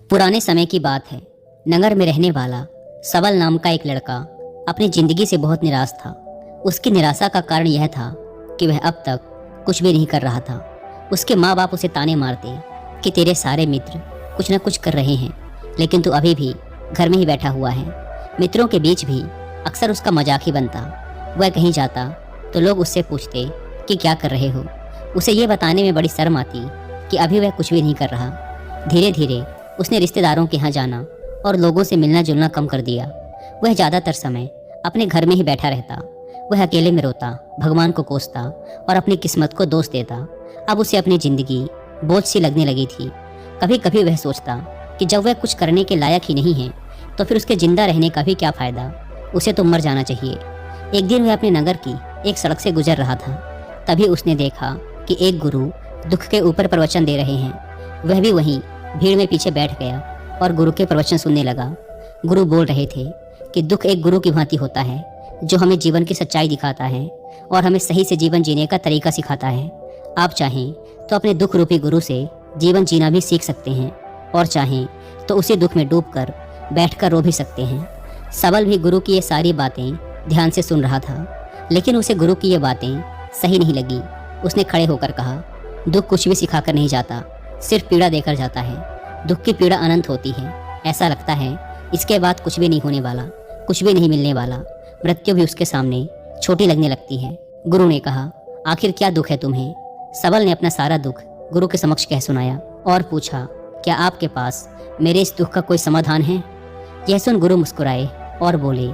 पुराने समय की बात है। नगर में रहने वाला सबल नाम का एक लड़का अपनी जिंदगी से बहुत निराश था। उसकी निराशा का कारण यह था कि वह अब तक कुछ भी नहीं कर रहा था। उसके माँ बाप उसे ताने मारते कि तेरे सारे मित्र कुछ न कुछ कर रहे हैं, लेकिन तू अभी भी घर में ही बैठा हुआ है। मित्रों के बीच भी अक्सर उसका मजाक ही बनता। वह कहीं जाता तो लोग उससे पूछते कि क्या कर रहे हो। उसे ये बताने में बड़ी शर्म आती कि अभी वह कुछ भी नहीं कर रहा। धीरे धीरे उसने रिश्तेदारों के यहाँ जाना और लोगों से मिलना जुलना कम कर दिया। वह ज़्यादातर समय अपने घर में ही बैठा रहता। वह अकेले में रोता, भगवान को कोसता और अपनी किस्मत को दोष देता। अब उसे अपनी ज़िंदगी बोझ सी लगने लगी थी। कभी कभी वह सोचता कि जब वह कुछ करने के लायक ही नहीं है तो फिर उसके जिंदा रहने का भी क्या फ़ायदा। उसे तो मर जाना चाहिए। एक दिन वह अपने नगर की एक सड़क से गुजर रहा था। तभी उसने देखा कि एक गुरु दुख के ऊपर प्रवचन दे रहे हैं। वह भी वहीं भीड़ में पीछे बैठ गया और गुरु के प्रवचन सुनने लगा। गुरु बोल रहे थे कि दुख एक गुरु की भांति होता है जो हमें जीवन की सच्चाई दिखाता है और हमें सही से जीवन जीने का तरीका सिखाता है। आप चाहें तो अपने दुख रूपी गुरु से जीवन जीना भी सीख सकते हैं और चाहें तो उसी दुख में डूबकर बैठकर रो भी सकते हैं। सबल भी गुरु की ये सारी बातें ध्यान से सुन रहा था, लेकिन उसे गुरु की ये बातें सही नहीं लगी। उसने खड़े होकर कहा, दुख कुछ भी सिखाकर नहीं जाता, सिर्फ पीड़ा देकर जाता है। दुख की पीड़ा अनंत होती है। ऐसा लगता है इसके बाद कुछ भी नहीं होने वाला, कुछ भी नहीं मिलने वाला। मृत्यु भी उसके सामने छोटी लगने लगती है। गुरु ने कहा, आखिर क्या दुख है तुम्हें? सबल ने अपना सारा दुख गुरु के समक्ष कह सुनाया और पूछा, क्या आपके पास मेरे इस दुख का कोई समाधान है? यह सुन गुरु मुस्कुराए और बोले,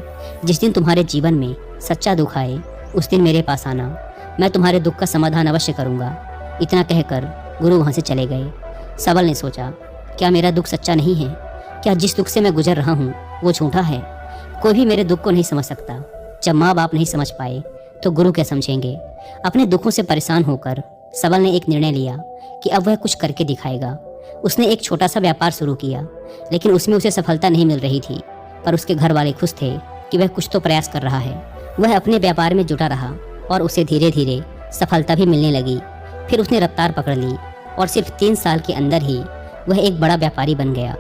जिस दिन तुम्हारे जीवन में सच्चा दुख आए उस दिन मेरे पास आना, मैं तुम्हारे दुख का समाधान अवश्य करूंगा। इतना कहकर गुरु वहां से चले गए। सबल ने सोचा, क्या मेरा दुख सच्चा नहीं है? क्या जिस दुख से मैं गुजर रहा हूँ वो झूठा है? कोई भी मेरे दुख को नहीं समझ सकता। जब माँ बाप नहीं समझ पाए तो गुरु क्या समझेंगे? अपने दुखों से परेशान होकर सबल ने एक निर्णय लिया कि अब वह कुछ करके दिखाएगा। उसने एक छोटा सा व्यापार शुरू किया, लेकिन उसमें उसे सफलता नहीं मिल रही थी। पर उसके घर वाले खुश थे कि वह कुछ तो प्रयास कर रहा है। वह अपने व्यापार में जुटा रहा और उसे धीरे धीरे सफलता भी मिलने लगी। फिर उसने रफ्तार पकड़ ली और सिर्फ 3 साल के अंदर ही वह एक बड़ा व्यापारी बन गया।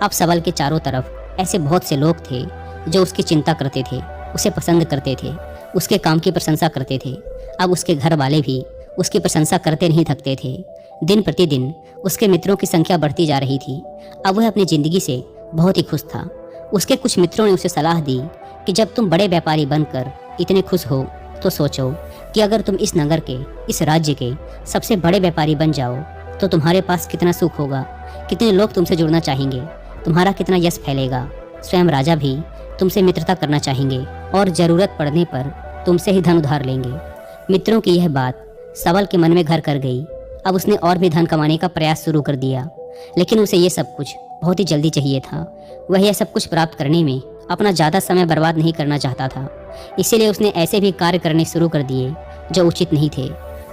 अब सबल के चारों तरफ ऐसे बहुत से लोग थे जो उसकी चिंता करते थे, उसे पसंद करते थे, उसके काम की प्रशंसा करते थे। अब उसके घर वाले भी उसकी प्रशंसा करते नहीं थकते थे। दिन प्रतिदिन उसके मित्रों की संख्या बढ़ती जा रही थी। अब वह अपनी ज़िंदगी से बहुत ही खुश था। उसके कुछ मित्रों ने उसे सलाह दी कि जब तुम बड़े व्यापारी बनकर इतने खुश हो तो सोचो कि अगर तुम इस नगर के, इस राज्य के सबसे बड़े व्यापारी बन जाओ तो तुम्हारे पास कितना सुख होगा, कितने लोग तुमसे जुड़ना चाहेंगे, तुम्हारा कितना यश फैलेगा। स्वयं राजा भी तुमसे मित्रता करना चाहेंगे और ज़रूरत पड़ने पर तुमसे ही धन उधार लेंगे। मित्रों की यह बात सबल के मन में घर कर गई। अब उसने और भी धन कमाने का प्रयास शुरू कर दिया, लेकिन उसे ये सब कुछ बहुत ही जल्दी चाहिए था। वह यह सब कुछ प्राप्त करने में अपना ज़्यादा समय बर्बाद नहीं करना चाहता था। इसीलिए उसने ऐसे भी कार्य करने शुरू कर दिए जो उचित नहीं थे।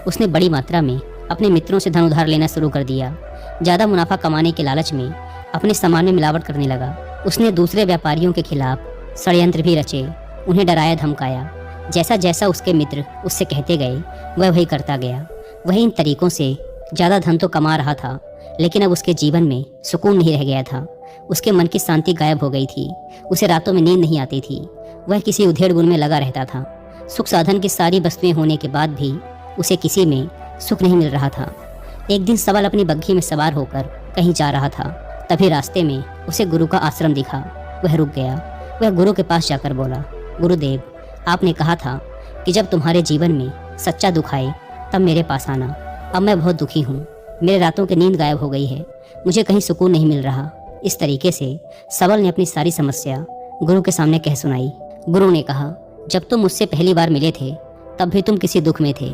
उसने बड़ी मात्रा में अपने मित्रों से धन उधार लेना शुरू कर दिया। ज़्यादा मुनाफा कमाने के लालच में अपने सामान में मिलावट करने लगा। उसने दूसरे व्यापारियों के खिलाफ षड्यंत्र भी रचे, उन्हें डराया धमकाया। जैसा जैसा उसके मित्र उससे कहते गए वह वही करता गया। वह इन तरीकों से ज़्यादा धन तो कमा रहा था, लेकिन अब उसके जीवन में सुकून नहीं रह गया था। उसके मन की शांति गायब हो गई थी। उसे रातों में नींद नहीं आती थी। वह किसी उधेड़-बुन में लगा रहता था। सुख साधन की सारी वस्तुएं होने के बाद भी उसे किसी में सुख नहीं मिल रहा था। एक दिन सबल अपनी बग्घी में सवार होकर कहीं जा रहा था। तभी रास्ते में उसे गुरु का आश्रम दिखा। वह रुक गया। वह गुरु के पास जाकर बोला, गुरुदेव, आपने कहा था कि जब तुम्हारे जीवन में सच्चा दुख आए तब मेरे पास आना। अब मैं बहुत दुखी हूँ। मेरे रातों की नींद गायब हो गई है। मुझे कहीं सुकून नहीं मिल रहा। इस तरीके से सबल ने अपनी सारी समस्या गुरु के सामने कह सुनाई। गुरु ने कहा, जब तुम मुझसे पहली बार मिले थे तब भी तुम किसी दुख में थे।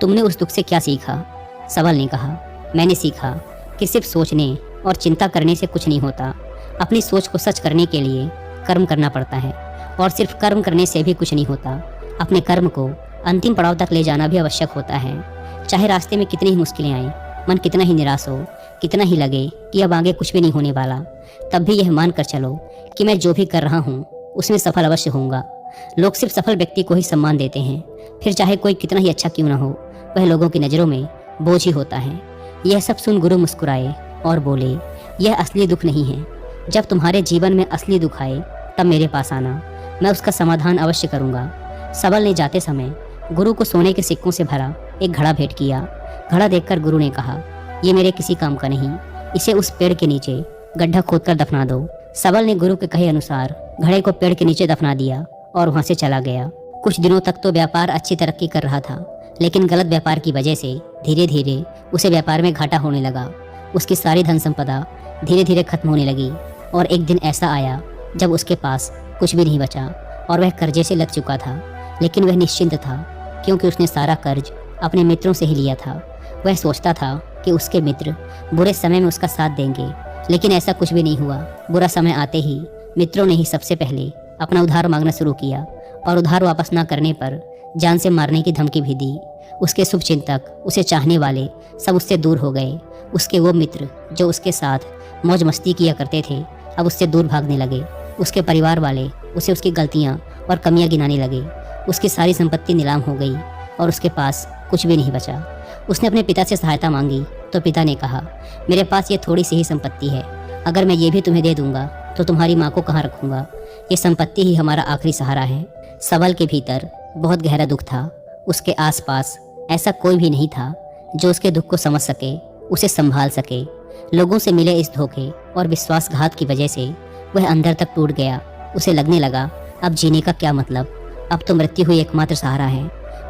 तुमने उस दुख से क्या सीखा? सबल ने कहा, मैंने सीखा कि सिर्फ सोचने और चिंता करने से कुछ नहीं होता। अपनी सोच को सच करने के लिए कर्म करना पड़ता है और सिर्फ कर्म करने से भी कुछ नहीं होता। अपने कर्म को अंतिम पड़ाव तक ले जाना भी आवश्यक होता है। चाहे रास्ते में कितनी ही मुश्किलें आएं, मन कितना ही निराश हो, कितना ही लगे कि अब आगे कुछ भी नहीं होने वाला, तब भी यह मान कर चलो कि मैं जो भी कर रहा हूँ उसमें सफल अवश्य होऊंगा। लोग सिर्फ सफल व्यक्ति को ही सम्मान देते हैं, फिर चाहे कोई कितना ही अच्छा क्यों ना हो, वह लोगों की नज़रों में बोझ ही होता है। यह सब सुन गुरु मुस्कुराए और बोले, यह असली दुख नहीं है। जब तुम्हारे जीवन में असली दुख आए तब मेरे पास आना, मैं उसका समाधान अवश्य करूँगा। सबल ने जाते समय गुरु को सोने के सिक्कों से भरा एक घड़ा भेंट किया। घड़ा देखकर गुरु ने कहा, ये मेरे किसी काम का नहीं, इसे उस पेड़ के नीचे गड्ढा खोदकर दफना दो। सबल ने गुरु के कहे अनुसार घड़े को पेड़ के नीचे दफना दिया और वहां से चला गया। कुछ दिनों तक तो व्यापार अच्छी तरक्की कर रहा था, लेकिन गलत व्यापार की वजह से धीरे धीरे उसे व्यापार में घाटा होने लगा। उसकी सारी धन संपदा धीरे धीरे खत्म होने लगी और एक दिन ऐसा आया जब उसके पास कुछ भी नहीं बचा और वह कर्जे से लग चुका था। लेकिन वह निश्चिंत था, क्योंकि उसने सारा कर्ज अपने मित्रों से ही लिया था। वह सोचता था कि उसके मित्र बुरे समय में उसका साथ देंगे, लेकिन ऐसा कुछ भी नहीं हुआ। बुरा समय आते ही मित्रों ने ही सबसे पहले अपना उधार मांगना शुरू किया और उधार वापस ना करने पर जान से मारने की धमकी भी दी। उसके शुभचिंतक, उसे चाहने वाले सब उससे दूर हो गए। उसके वो मित्र जो उसके साथ मौज मस्ती किया करते थे, अब उससे दूर भागने लगे। उसके परिवार वाले उसे उसकी गलतियां और कमियां गिनाने लगे। उसकी सारी संपत्ति नीलाम हो गई और उसके पास कुछ भी नहीं बचा। उसने अपने पिता से सहायता मांगी तो पिता ने कहा, मेरे पास ये थोड़ी सी ही संपत्ति है, अगर मैं ये भी तुम्हें दे दूंगा तो तुम्हारी माँ को कहाँ रखूंगा। ये संपत्ति ही हमारा आखिरी सहारा है। सबल के भीतर बहुत गहरा दुख था। उसके आसपास ऐसा कोई भी नहीं था जो उसके दुख को समझ सके, उसे संभाल सके। लोगों से मिले इस धोखे और विश्वासघात की वजह से वह अंदर तक टूट गया। उसे लगने लगा, अब जीने का क्या मतलब, अब तो मृत्यु ही एकमात्र सहारा है।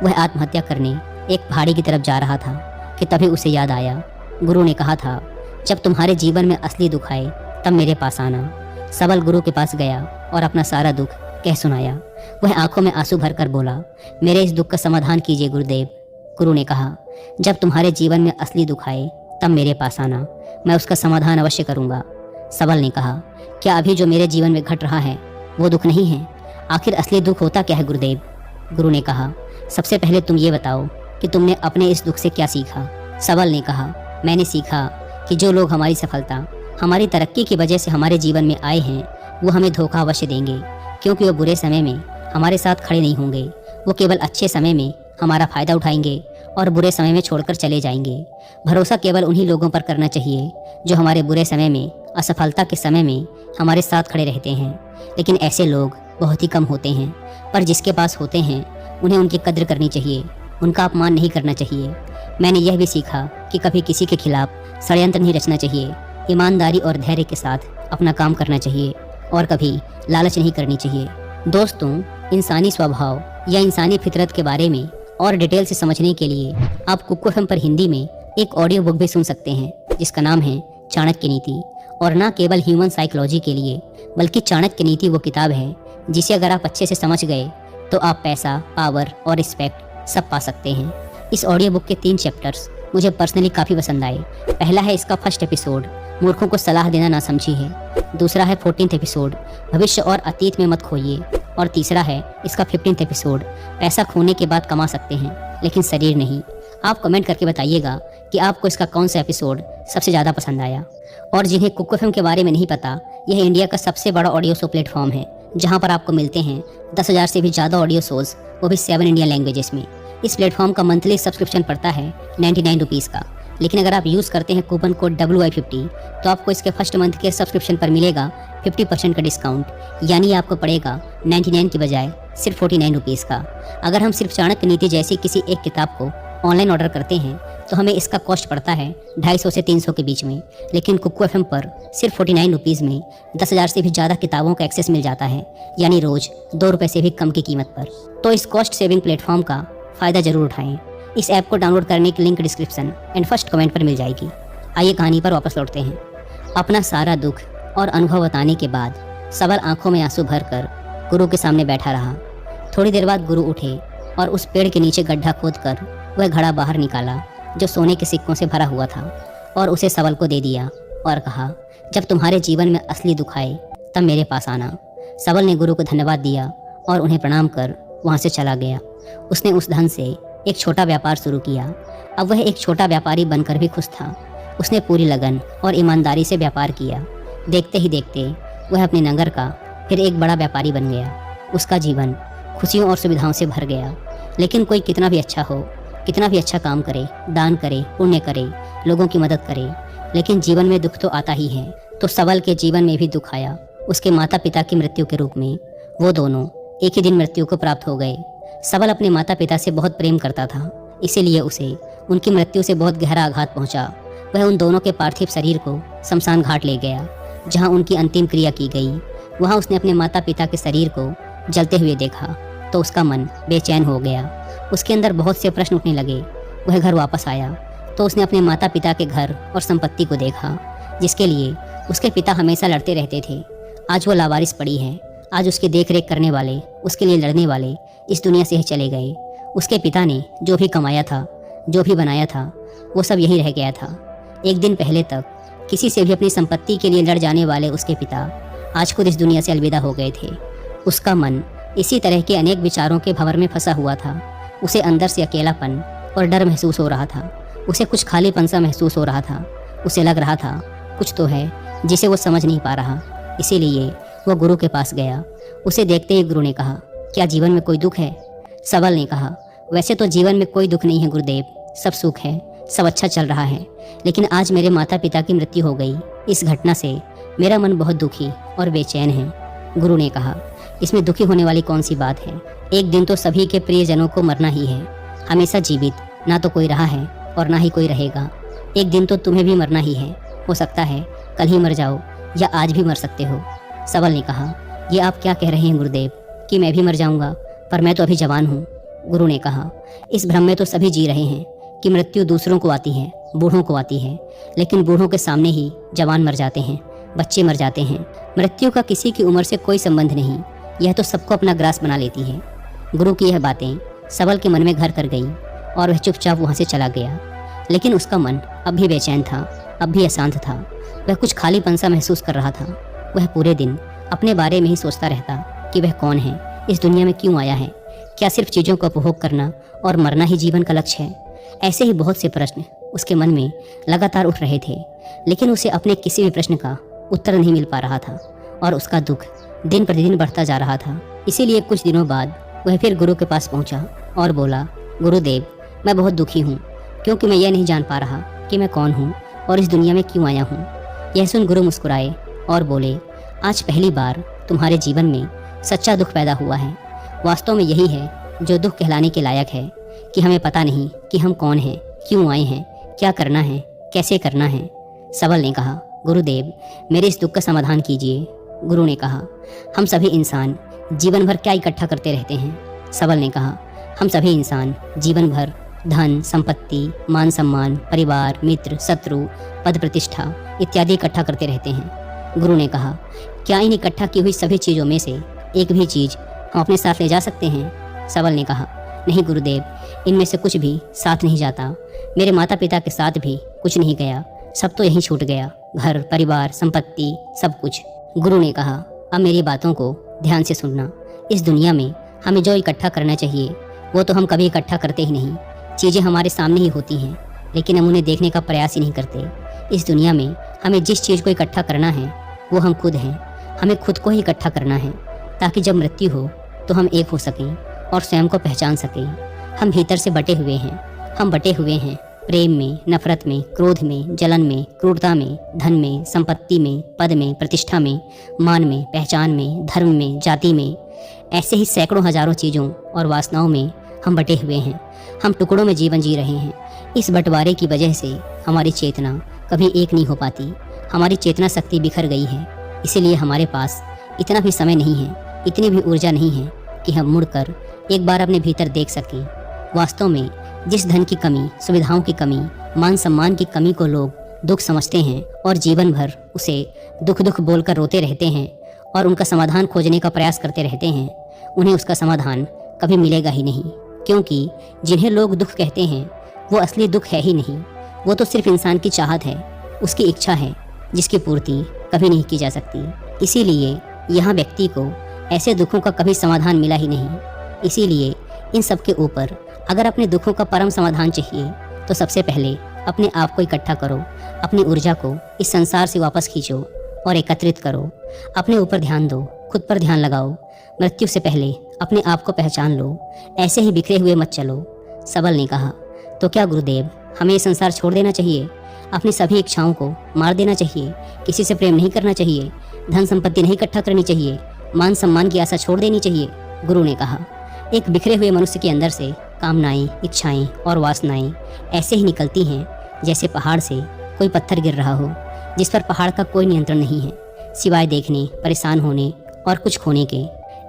वह आत्महत्या करने एक पहाड़ी की तरफ जा रहा था कि तभी उसे याद आया, गुरु ने कहा था, जब तुम्हारे जीवन में असली दुख आए तब मेरे पास आना। सबल गुरु के पास गया और अपना सारा दुख कह सुनाया। वह आंखों में आंसू भरकर बोला, मेरे इस दुख का समाधान कीजिए गुरुदेव। गुरु ने कहा, जब तुम्हारे जीवन में असली दुख आए तब मेरे पास आना, मैं उसका समाधान अवश्य करूंगा। सबल ने कहा, क्या अभी जो मेरे जीवन में घट रहा है वो दुख नहीं है? आखिर असली दुख होता क्या है गुरुदेव? गुरु ने कहा, सबसे पहले तुम ये बताओ कि तुमने अपने इस दुख से क्या सीखा। सबल ने कहा, मैंने सीखा कि जो लोग हमारी सफलता, हमारी तरक्की की वजह से हमारे जीवन में आए हैं वो हमें धोखा अवश्य देंगे, क्योंकि वो बुरे समय में हमारे साथ खड़े नहीं होंगे। वो केवल अच्छे समय में हमारा फायदा उठाएंगे और बुरे समय में छोड़कर चले जाएंगे। भरोसा केवल उन्हीं लोगों पर करना चाहिए जो हमारे बुरे समय में, असफलता के समय में हमारे साथ खड़े रहते हैं। लेकिन ऐसे लोग बहुत ही कम होते हैं, पर जिसके पास होते हैं उन्हें उनकी कद्र करनी चाहिए, उनका अपमान नहीं करना चाहिए। मैंने यह भी सीखा कि कभी किसी के खिलाफ षड्यंत्र नहीं रचना चाहिए, ईमानदारी और धैर्य के साथ अपना काम करना चाहिए और कभी लालच नहीं करनी चाहिए। दोस्तों, इंसानी स्वभाव या इंसानी फितरत के बारे में और डिटेल से समझने के लिए आप कुक्कू एफएम पर हिंदी में एक ऑडियो बुक भी सुन सकते हैं, जिसका नाम है चाणक्य नीति। और न केवल ह्यूमन साइकोलॉजी के लिए, बल्कि चाणक्य नीति वो किताब है जिसे अगर आप अच्छे से समझ गए तो आप पैसा, पावर और रिस्पेक्ट सब पा सकते हैं। इस ऑडियो बुक के 3 चैप्टर्स मुझे पर्सनली काफ़ी पसंद आए। पहला है इसका फर्स्ट एपिसोड, मूर्खों को सलाह देना ना समझी है। दूसरा है 14th एपिसोड, भविष्य और अतीत में मत खोइए। और तीसरा है इसका 15th एपिसोड, पैसा खोने के बाद कमा सकते हैं लेकिन शरीर नहीं। आप कमेंट करके बताइएगा कि आपको इसका कौन सा एपिसोड सबसे ज़्यादा पसंद आया। और जिन्हें कुक्कू एफएम के बारे में नहीं पता, यह इंडिया का सबसे बड़ा ऑडियो शो प्लेटफॉर्म है, जहां पर आपको मिलते हैं 10,000 से भी ज़्यादा ऑडियो शोज़, वो भी 7 इंडियन लैंग्वेजेस में। इस प्लेटफॉर्म का मंथली सब्सक्रिप्शन पड़ता है 99 रुपीज़ का, लेकिन अगर आप यूज़ करते हैं कूपन कोड WI50 तो आपको इसके फर्स्ट मंथ के सब्सक्रिप्शन पर मिलेगा 50% का डिस्काउंट, यानी आपको पड़ेगा 99 की बजाय सिर्फ 49 रुपीज़ का। अगर हम सिर्फ चाणक्य नीति जैसी किसी एक किताब को ऑनलाइन ऑर्डर करते हैं तो हमें इसका कॉस्ट पड़ता है 250 से 300 के बीच में, लेकिन कुक्कू एफएम पर सिर्फ 49 रुपीज़ में 10,000 से भी ज़्यादा किताबों का एक्सेस मिल जाता है, यानी रोज़ 2 रुपये से भी कम की कीमत पर। तो इस कॉस्ट सेविंग प्लेटफॉर्म का फ़ायदा ज़रूर उठाएं। इस ऐप को डाउनलोड करने की link description and first comment पर मिल जाएगी। आइए कहानी पर वापस लौटते हैं। अपना सारा दुख और अनुभव बताने के बाद सबल आंखों में आंसू भरकर गुरु के सामने बैठा रहा। थोड़ी देर बाद गुरु उठे और उस पेड़ के नीचे गड्ढा खोदकर वह घड़ा बाहर निकाला जो सोने के सिक्कों से भरा हुआ था और उसे सबल को दे दिया और कहा, जब तुम्हारे जीवन में असली दुख आए तब मेरे पास आना। सबल ने गुरु को धन्यवाद दिया और उन्हें प्रणाम कर वहाँ से चला गया। उसने उस धन से एक छोटा व्यापार शुरू किया। अब वह एक छोटा व्यापारी बनकर भी खुश था। उसने पूरी लगन और ईमानदारी से व्यापार किया। देखते ही देखते वह अपने नगर का फिर एक बड़ा व्यापारी बन गया। उसका जीवन खुशियों और सुविधाओं से भर गया। लेकिन कोई कितना भी अच्छा हो, कितना भी अच्छा काम करे, दान करे, पुण्य करे, लोगों की मदद करे, लेकिन जीवन में दुख तो आता ही है। तो सबल के जीवन में भी दुख आया। उसके माता पिता की मृत्यु के रूप में वो दोनों एक ही दिन मृत्यु को प्राप्त हो गए। सबल अपने माता पिता से बहुत प्रेम करता था, इसीलिए उसे उनकी मृत्यु से बहुत गहरा आघात पहुंचा। वह उन दोनों के पार्थिव शरीर को शमशान घाट ले गया, जहां उनकी अंतिम क्रिया की गई। वहां उसने अपने माता पिता के शरीर को जलते हुए देखा तो उसका मन बेचैन हो गया। उसके अंदर बहुत से प्रश्न उठने लगे। वह घर वापस आया तो उसने अपने माता पिता के घर और संपत्ति को देखा, जिसके लिए उसके पिता हमेशा लड़ते रहते थे। आज वो लावारिस पड़ी है। आज उसकी देख रेख करने वाले, उसके लिए लड़ने वाले इस दुनिया से ही चले गए। उसके पिता ने जो भी कमाया था, जो भी बनाया था, वो सब यही रह गया था। एक दिन पहले तक किसी से भी अपनी संपत्ति के लिए लड़ जाने वाले उसके पिता आज खुद इस दुनिया से अलविदा हो गए थे। उसका मन इसी तरह के अनेक विचारों के भंवर में फंसा हुआ था। उसे अंदर से अकेलापन और डर महसूस हो रहा था। उसे कुछ खालीपन सा महसूस हो रहा था। उसे लग रहा था कुछ तो है जिसे वो समझ नहीं पा रहा। इसीलिए वो गुरु के पास गया। उसे देखते ही गुरु ने कहा, क्या जीवन में कोई दुख है? सबल ने कहा, वैसे तो जीवन में कोई दुख नहीं है गुरुदेव, सब सुख है, सब अच्छा चल रहा है। लेकिन आज मेरे माता पिता की मृत्यु हो गई। इस घटना से मेरा मन बहुत दुखी और बेचैन है। गुरु ने कहा, इसमें दुखी होने वाली कौन सी बात है? एक दिन तो सभी के प्रियजनों को मरना ही है। हमेशा जीवित ना तो कोई रहा है और ना ही कोई रहेगा। एक दिन तो तुम्हें भी मरना ही है। हो सकता है कल ही मर जाओ या आज भी मर सकते हो। सबल ने कहा, ये आप क्या कह रहे हैं गुरुदेव कि मैं भी मर जाऊंगा? पर मैं तो अभी जवान हूँ। गुरु ने कहा, इस भ्रम में तो सभी जी रहे हैं कि मृत्यु दूसरों को आती है, बूढ़ों को आती है। लेकिन बूढ़ों के सामने ही जवान मर जाते हैं, बच्चे मर जाते हैं। मृत्यु का किसी की उम्र से कोई संबंध नहीं। यह तो सबको अपना ग्रास बना लेती है। गुरु की यह बातें सबल के मन में घर कर गई और वह चुपचाप वहाँ से चला गया। लेकिन उसका मन अब भी बेचैन था, अब भी अशांत था। वह कुछ खालीपन सा महसूस कर रहा था। वह पूरे दिन अपने बारे में ही सोचता रहता कि वह कौन है, इस दुनिया में क्यों आया है, क्या सिर्फ चीज़ों का उपभोग करना और मरना ही जीवन का लक्ष्य है? ऐसे ही बहुत से प्रश्न उसके मन में लगातार उठ रहे थे, लेकिन उसे अपने किसी भी प्रश्न का उत्तर नहीं मिल पा रहा था और उसका दुख दिन प्रतिदिन बढ़ता जा रहा था। इसीलिए कुछ दिनों बाद वह फिर गुरु के पास पहुंचा और बोला, गुरुदेव, मैं बहुत दुखी हूँ क्योंकि मैं यह नहीं जान पा रहा कि मैं कौन हूँ और इस दुनिया में क्यों आया हूँ। यह सुन गुरु मुस्कुराए और बोले, आज पहली बार तुम्हारे जीवन में सच्चा दुख पैदा हुआ है। वास्तव में यही है जो दुख कहलाने के लायक है कि हमें पता नहीं कि हम कौन हैं, क्यों आए हैं, क्या करना है, कैसे करना है। सबल ने कहा, गुरुदेव, मेरे इस दुख का समाधान कीजिए। गुरु ने कहा, हम सभी इंसान जीवन भर क्या इकट्ठा करते रहते हैं? सबल ने कहा, हम सभी इंसान जीवन भर धन, संपत्ति, मान सम्मान, परिवार, मित्र, शत्रु, पद प्रतिष्ठा इत्यादि इकट्ठा करते रहते हैं। गुरु ने कहा, क्या इन इकट्ठा की हुई सभी चीज़ों में से एक भी चीज़ हम अपने साथ ले जा सकते हैं? सबल ने कहा, नहीं गुरुदेव, इनमें से कुछ भी साथ नहीं जाता। मेरे माता पिता के साथ भी कुछ नहीं गया, सब तो यहीं छूट गया, घर, परिवार, संपत्ति, सब कुछ। गुरु ने कहा, अब मेरी बातों को ध्यान से सुनना। इस दुनिया में हमें जो इकट्ठा करना चाहिए वो तो हम कभी इकट्ठा करते ही नहीं। चीज़ें हमारे सामने ही होती हैं, लेकिन हम उन्हें देखने का प्रयास ही नहीं करते। इस दुनिया में हमें जिस चीज़ को इकट्ठा करना है वो हम खुद हैं। हमें खुद को ही इकट्ठा करना है ताकि जब मृत्यु हो तो हम एक हो सकें और स्वयं को पहचान सकें। हम भीतर से बटे हुए हैं। हम बटे हुए हैं प्रेम में, नफरत में, क्रोध में, जलन में, क्रूरता में, धन में, संपत्ति में, पद में, प्रतिष्ठा में, मान में, पहचान में, धर्म में, जाति में। ऐसे ही सैकड़ों हजारों चीज़ों और वासनाओं में हम बटे हुए हैं। हम टुकड़ों में जीवन जी रहे हैं। इस बंटवारे की वजह से हमारी चेतना कभी एक नहीं हो पाती। हमारी चेतना शक्ति बिखर गई है। इसीलिए हमारे पास इतना भी समय नहीं है, इतनी भी ऊर्जा नहीं है कि हम मुड़कर एक बार अपने भीतर देख सकें। वास्तव में जिस धन की कमी, सुविधाओं की कमी, मान सम्मान की कमी को लोग दुख समझते हैं और जीवन भर उसे दुख दुख बोलकर रोते रहते हैं और उनका समाधान खोजने का प्रयास करते रहते हैं, उन्हें उसका समाधान कभी मिलेगा ही नहीं। क्योंकि जिन्हें लोग दुख कहते हैं वो असली दुख है ही नहीं। वो तो सिर्फ इंसान की चाहत है, उसकी इच्छा है, जिसकी पूर्ति कभी नहीं की जा सकती। इसीलिए यहाँ व्यक्ति को ऐसे दुखों का कभी समाधान मिला ही नहीं। इसीलिए इन सब के ऊपर अगर अपने दुखों का परम समाधान चाहिए तो सबसे पहले अपने आप को इकट्ठा करो, अपनी ऊर्जा को इस संसार से वापस खींचो और एकत्रित करो। अपने ऊपर ध्यान दो, खुद पर ध्यान लगाओ। मृत्यु से पहले अपने आप को पहचान लो। ऐसे ही बिखरे हुए मत चलो। सबल ने कहा, तो क्या गुरुदेव, हमें ये संसार छोड़ देना चाहिए? अपनी सभी इच्छाओं को मार देना चाहिए, किसी से प्रेम नहीं करना चाहिए, धन संपत्ति नहीं इकट्ठा करनी चाहिए, मान सम्मान की आशा छोड़ देनी चाहिए। गुरु ने कहा, एक बिखरे हुए मनुष्य के अंदर से कामनाएं, इच्छाएं और वासनाएं ऐसे ही निकलती हैं जैसे पहाड़ से कोई पत्थर गिर रहा हो, जिस पर पहाड़ का कोई नियंत्रण नहीं है सिवाय देखने, परेशान होने और कुछ खोने के।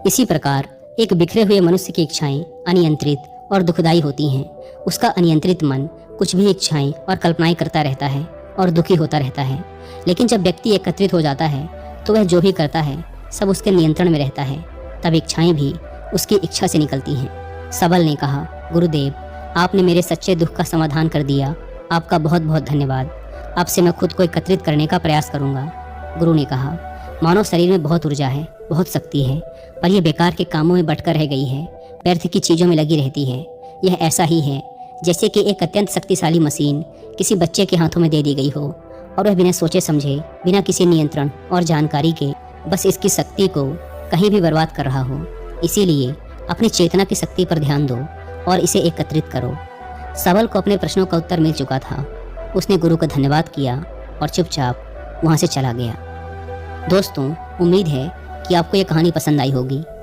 इसी प्रकार एक बिखरे हुए मनुष्य की इच्छाएं अनियंत्रित और दुखदायी होती हैं। उसका अनियंत्रित मन कुछ भी इच्छाएं और कल्पनाएं करता रहता है और दुखी होता रहता है। लेकिन जब व्यक्ति एकत्रित हो जाता है तो वह जो भी करता है सब उसके नियंत्रण में रहता है। तब इच्छाएं भी उसकी इच्छा से निकलती हैं। सबल ने कहा, गुरुदेव, आपने मेरे सच्चे दुख का समाधान कर दिया। आपका बहुत बहुत धन्यवाद। अब से मैं खुद को एकत्रित करने का प्रयास करूंगा। गुरु ने कहा, मानव शरीर में बहुत ऊर्जा है, बहुत शक्ति है, पर यह बेकार के कामों में बटकर रह गई है, व्यर्थ की चीज़ों में लगी रहती है। यह ऐसा ही है जैसे कि एक अत्यंत शक्तिशाली मशीन किसी बच्चे के हाथों में दे दी गई हो और वह बिना सोचे समझे, बिना किसी नियंत्रण और जानकारी के बस इसकी शक्ति को कहीं भी बर्बाद कर रहा हो। इसीलिए अपनी चेतना की शक्ति पर ध्यान दो और इसे एकत्रित करो। सबल को अपने प्रश्नों का उत्तर मिल चुका था। उसने गुरु का धन्यवाद किया और चुपचाप वहाँ से चला गया। दोस्तों, उम्मीद है कि आपको ये कहानी पसंद आई होगी।